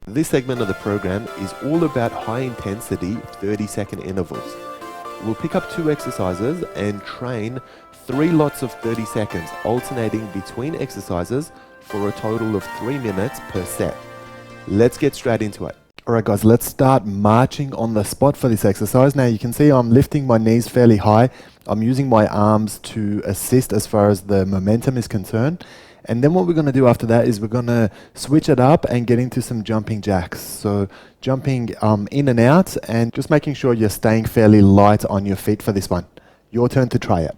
This segment of the program is all about high intensity 30-second intervals. We'll pick up 2 exercises and train 3 lots of 30 seconds, alternating between exercises for a total of 3 minutes per set. Let's get straight into it. Alright guys, let's start marching on the spot for this exercise. Now you can see I'm lifting my knees fairly high. I'm using my arms to assist as far as the momentum is concerned. And then what we're going to do after that is we're going to switch it up and get into some jumping jacks. So jumping in and out and just making sure you're staying fairly light on your feet for this one. Your turn to try it.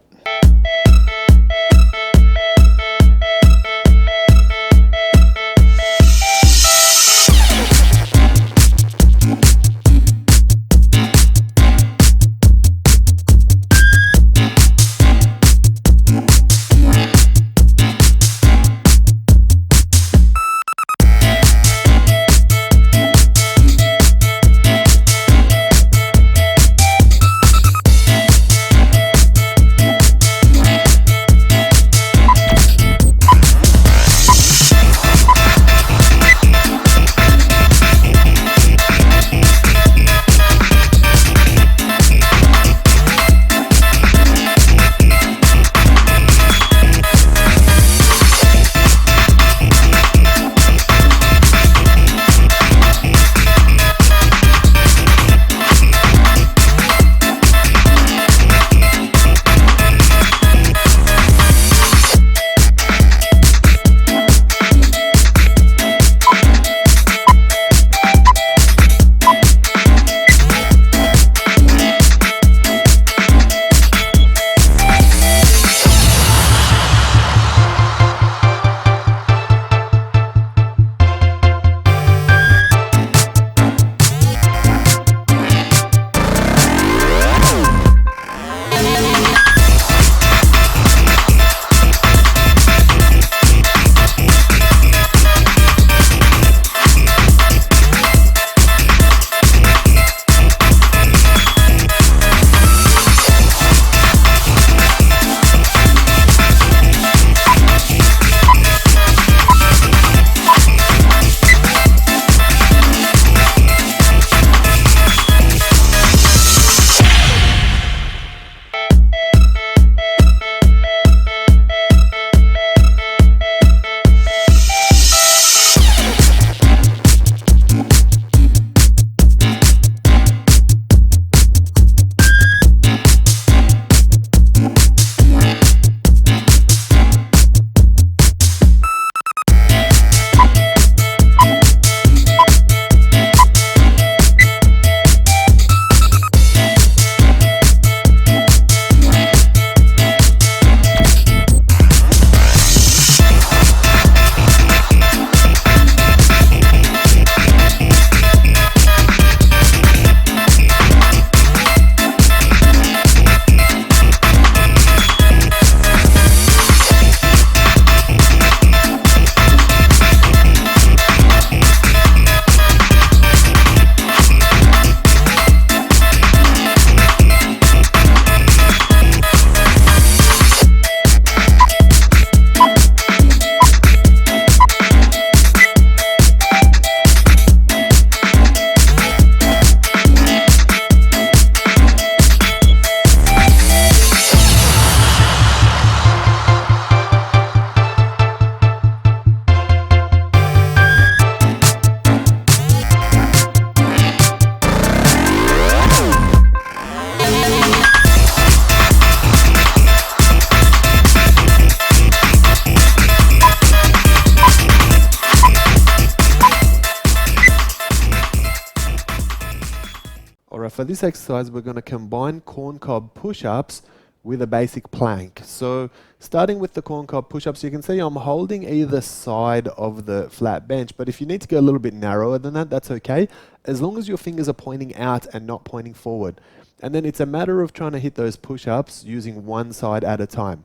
For this exercise, we're going to combine corn cob push-ups with a basic plank. So starting with the corn cob push-ups, you can see I'm holding either side of the flat bench, but if you need to go a little bit narrower than that, that's okay, as long as your fingers are pointing out and not pointing forward. And then it's a matter of trying to hit those push-ups using one side at a time.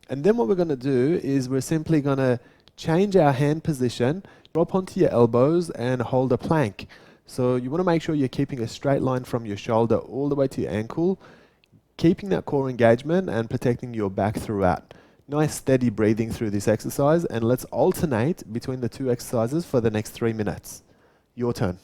And then what we're going to do is we're simply going to change our hand position, drop onto your elbows and hold a plank. So you want to make sure you're keeping a straight line from your shoulder all the way to your ankle, keeping that core engagement and protecting your back throughout. Nice steady breathing through this exercise, and let's alternate between the two exercises for the next 3 minutes. Your turn.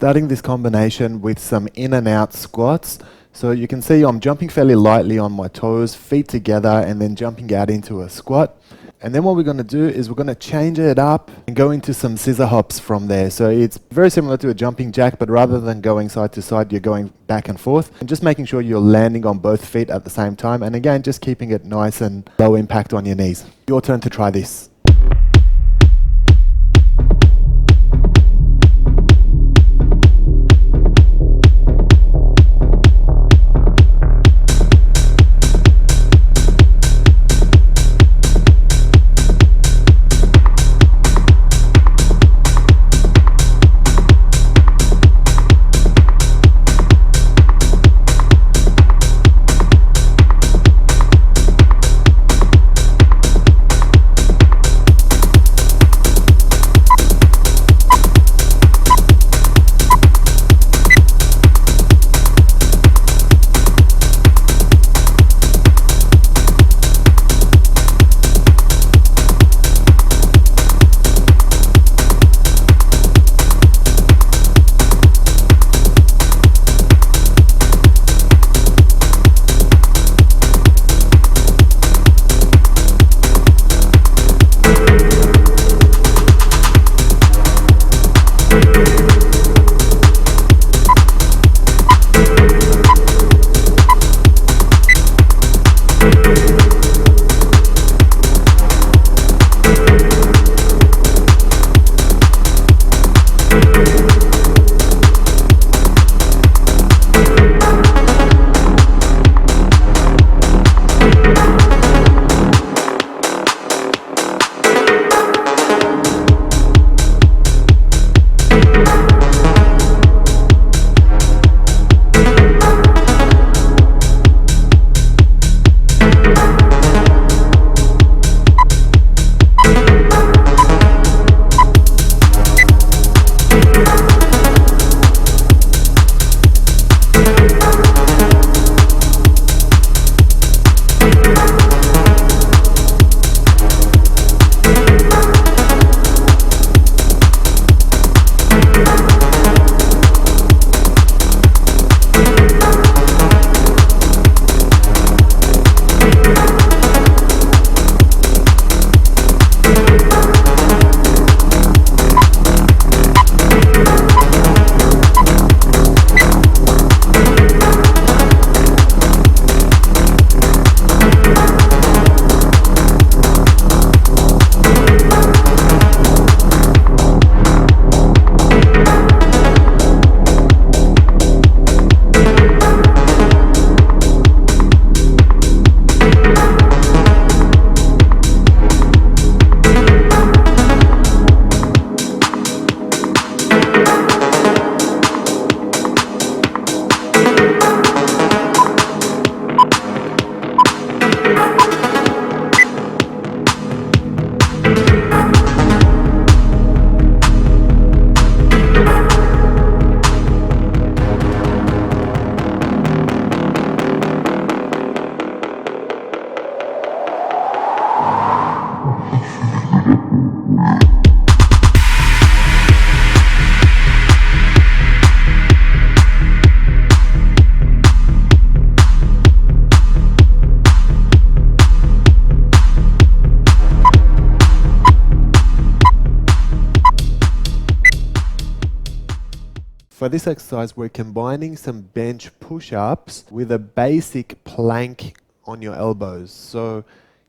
Starting this combination with some in and out squats. So you can see I'm jumping fairly lightly on my toes, feet together, and then jumping out into a squat. And then what we're going to do is we're going to change it up and go into some scissor hops from there. So it's very similar to a jumping jack, but rather than going side to side, you're going back and forth. And just making sure you're landing on both feet at the same time. And again, just keeping it nice and low impact on your knees. Your turn to try this. For this exercise, we're combining some bench push-ups with a basic plank on your elbows. So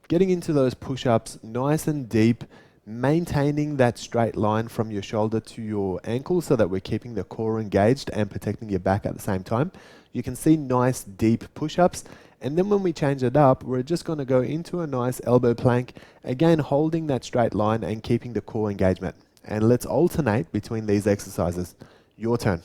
getting into those push-ups nice and deep, maintaining that straight line from your shoulder to your ankle so that we're keeping the core engaged and protecting your back at the same time. You can see nice deep push-ups. And then when we change it up, we're just going to go into a nice elbow plank, again holding that straight line and keeping the core engagement. And let's alternate between these exercises. Your turn.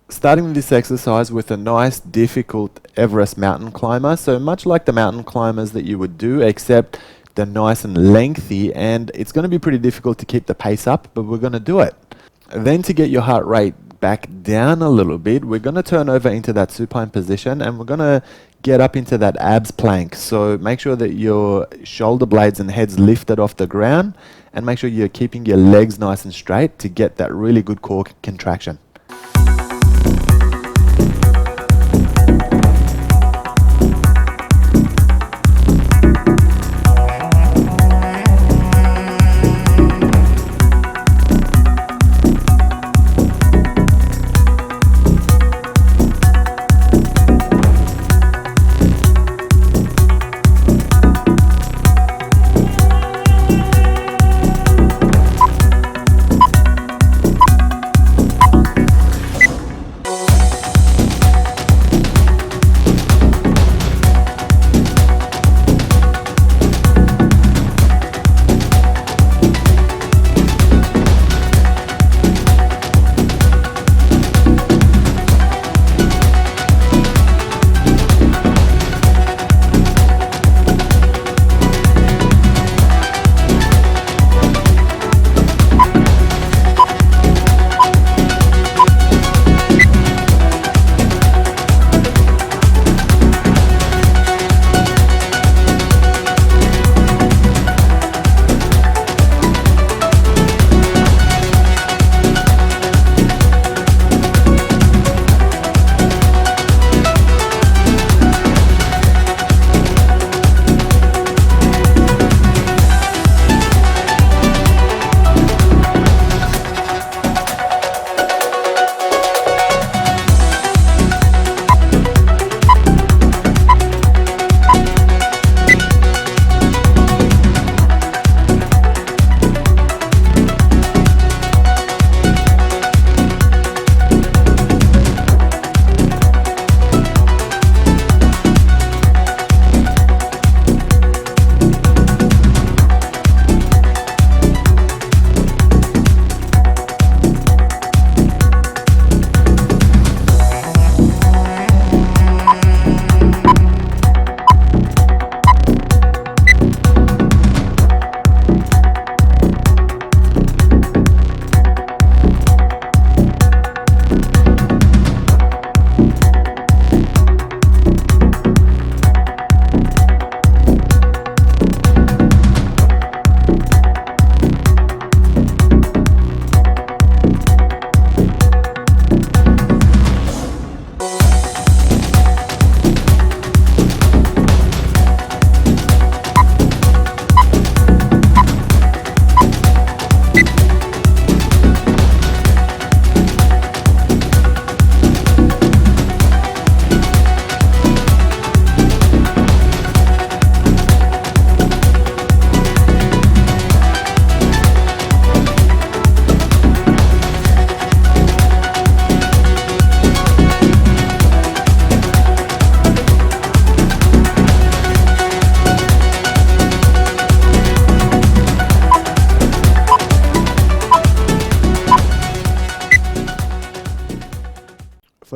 Starting this exercise with a nice difficult Everest mountain climber, so much like the mountain climbers that you would do, except they're nice and lengthy, and it's going to be pretty difficult to keep the pace up, but we're going to do it. Then to get your heart rate back down a little bit, we're going to turn over into that supine position and we're going to get up into that abs plank. So make sure that your shoulder blades and head's lifted off the ground, and make sure you're keeping your legs nice and straight to get that really good core contraction.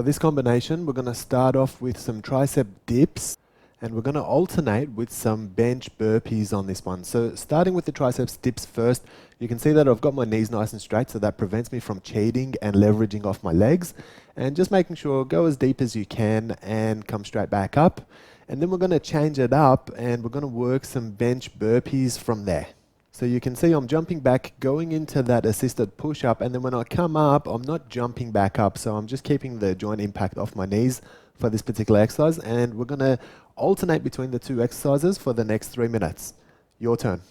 For this combination, we're going to start off with some tricep dips, and we're going to alternate with some bench burpees on this one. So starting with the triceps dips first, you can see that I've got my knees nice and straight, so that prevents me from cheating and leveraging off my legs. And just making sure, go as deep as you can and come straight back up. And then we're going to change it up and we're going to work some bench burpees from there. So you can see I'm jumping back, going into that assisted push-up, and then when I come up, I'm not jumping back up, so I'm just keeping the joint impact off my knees for this particular exercise, and we're going to alternate between the two exercises for the next 3 minutes. Your turn.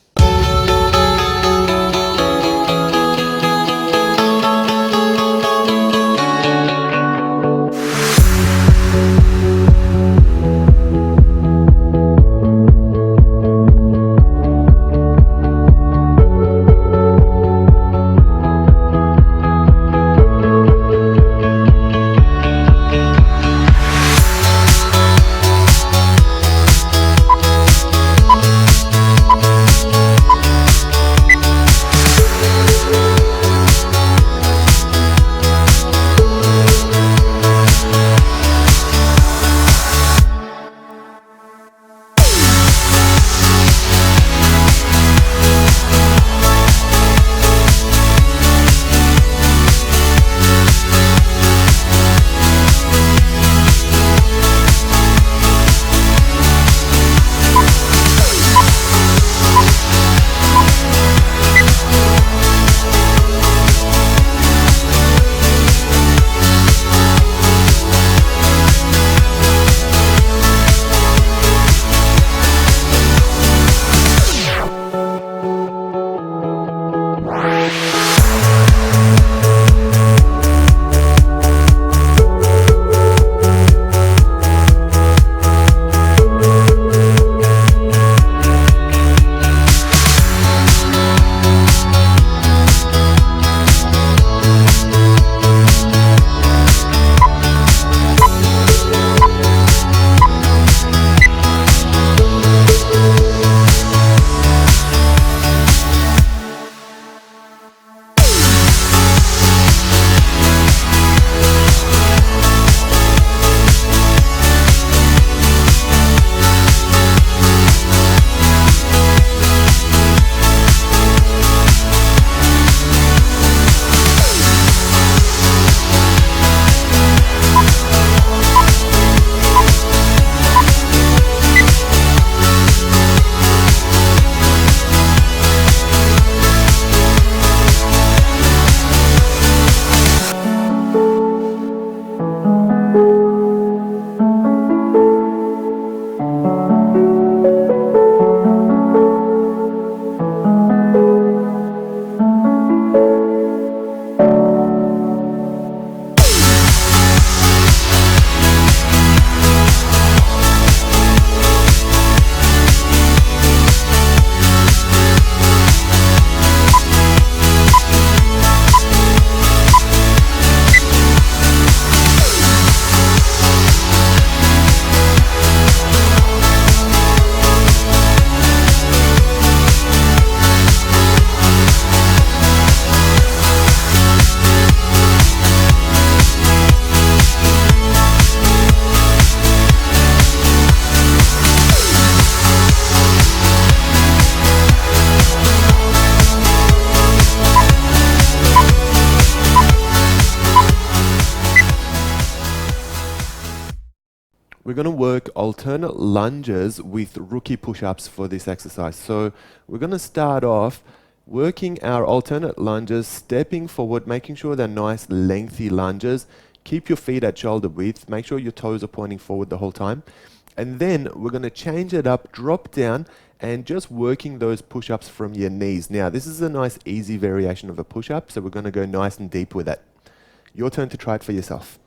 We're going to work alternate lunges with rookie push-ups for this exercise. So we're going to start off working our alternate lunges, stepping forward, making sure they're nice lengthy lunges. Keep your feet at shoulder width, make sure your toes are pointing forward the whole time. And then we're going to change it up, drop down, and just working those push-ups from your knees. Now, this is a nice easy variation of a push-up, so we're going to go nice and deep with it. Your turn to try it for yourself.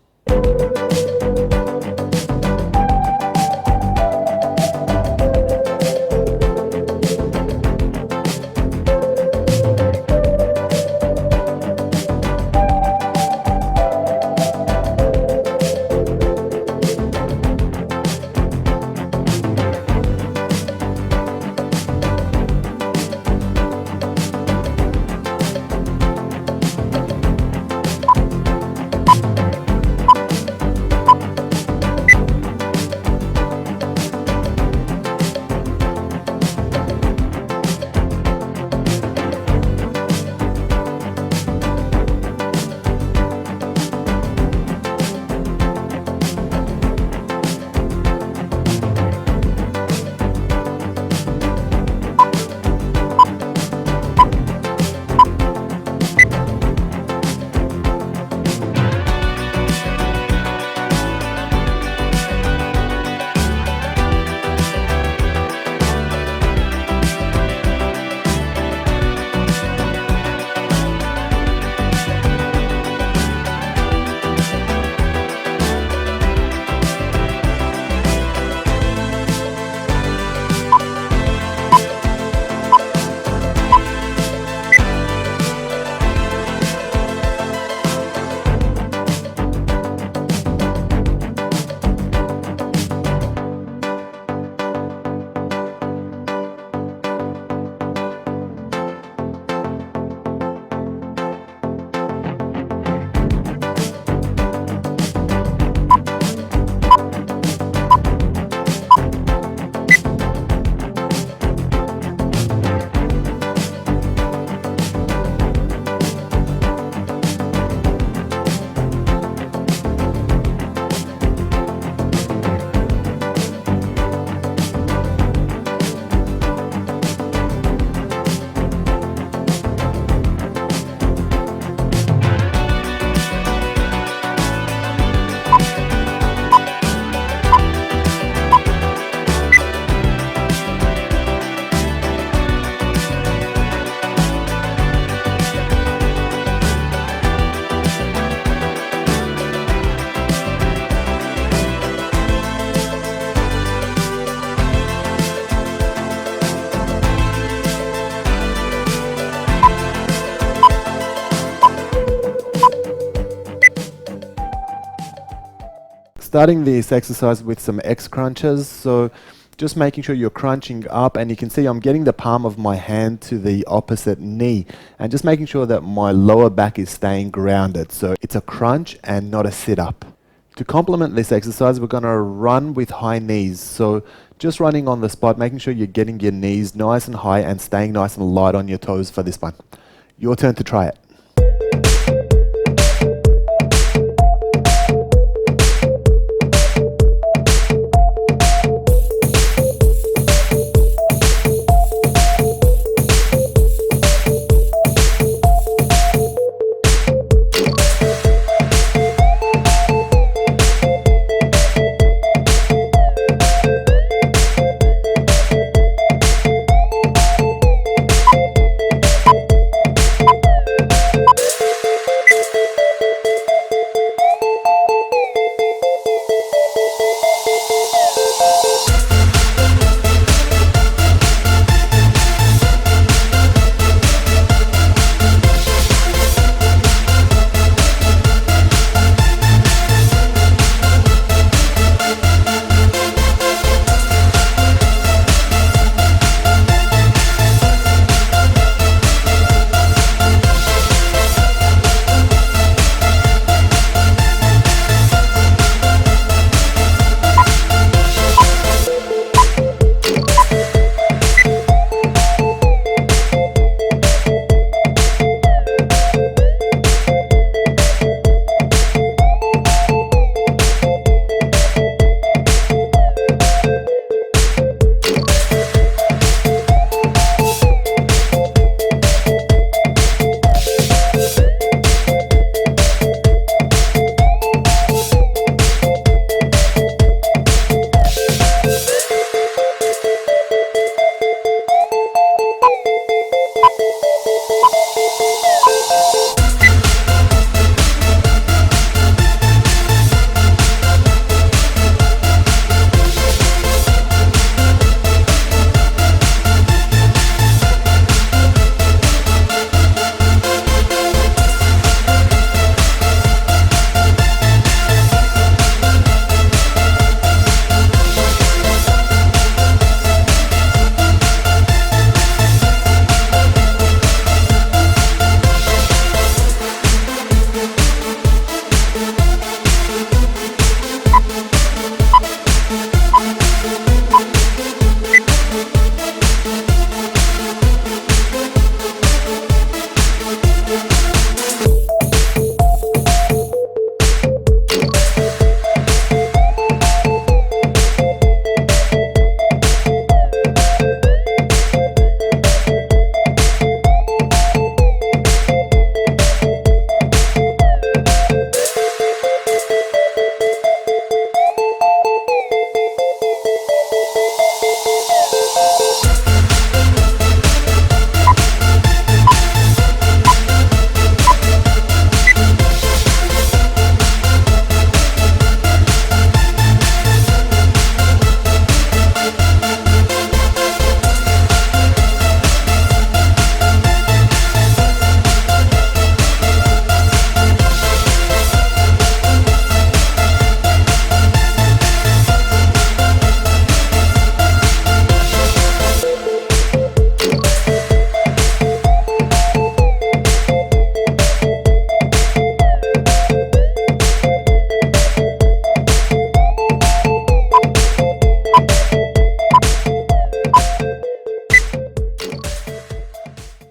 Starting this exercise with some X crunches. So just making sure you're crunching up, and you can see I'm getting the palm of my hand to the opposite knee and just making sure that my lower back is staying grounded. So it's a crunch and not a sit up. To complement this exercise, we're going to run with high knees. So just running on the spot, making sure you're getting your knees nice and high and staying nice and light on your toes for this one. Your turn to try it.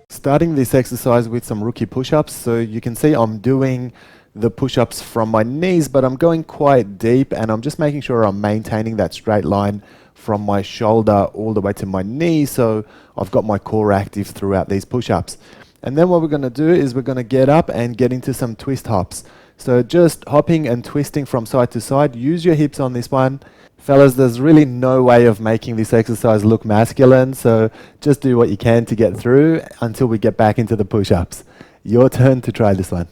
Starting this exercise with some rookie push-ups. So you can see I'm doing the push-ups from my knees, but I'm going quite deep, and I'm just making sure I'm maintaining that straight line from my shoulder all the way to my knee, so I've got my core active throughout these push-ups. And then what we're going to do is we're going to get up and get into some twist hops. So just hopping and twisting from side to side. Use your hips on this one. Fellas, there's really no way of making this exercise look masculine, so just do what you can to get through until we get back into the push-ups. Your turn to try this one.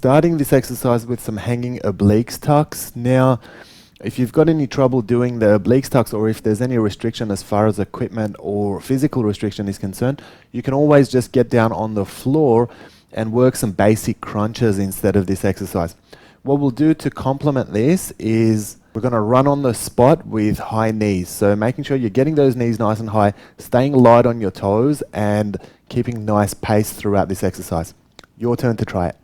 starting this exercise with some hanging obliques tucks. Now, if you've got any trouble doing the obliques tucks, or if there's any restriction as far as equipment or physical restriction is concerned, you can always just get down on the floor and work some basic crunches instead of this exercise. What we'll do to complement this is we're going to run on the spot with high knees. So making sure you're getting those knees nice and high, staying light on your toes, and keeping nice pace throughout this exercise. Your turn to try it.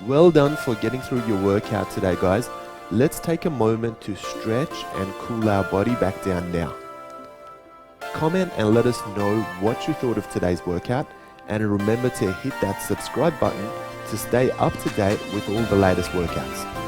Well done for getting through your workout today, guys. Let's take a moment to stretch and cool our body back down now. Comment and let us know what you thought of today's workout, and remember to hit that subscribe button to stay up to date with all the latest workouts.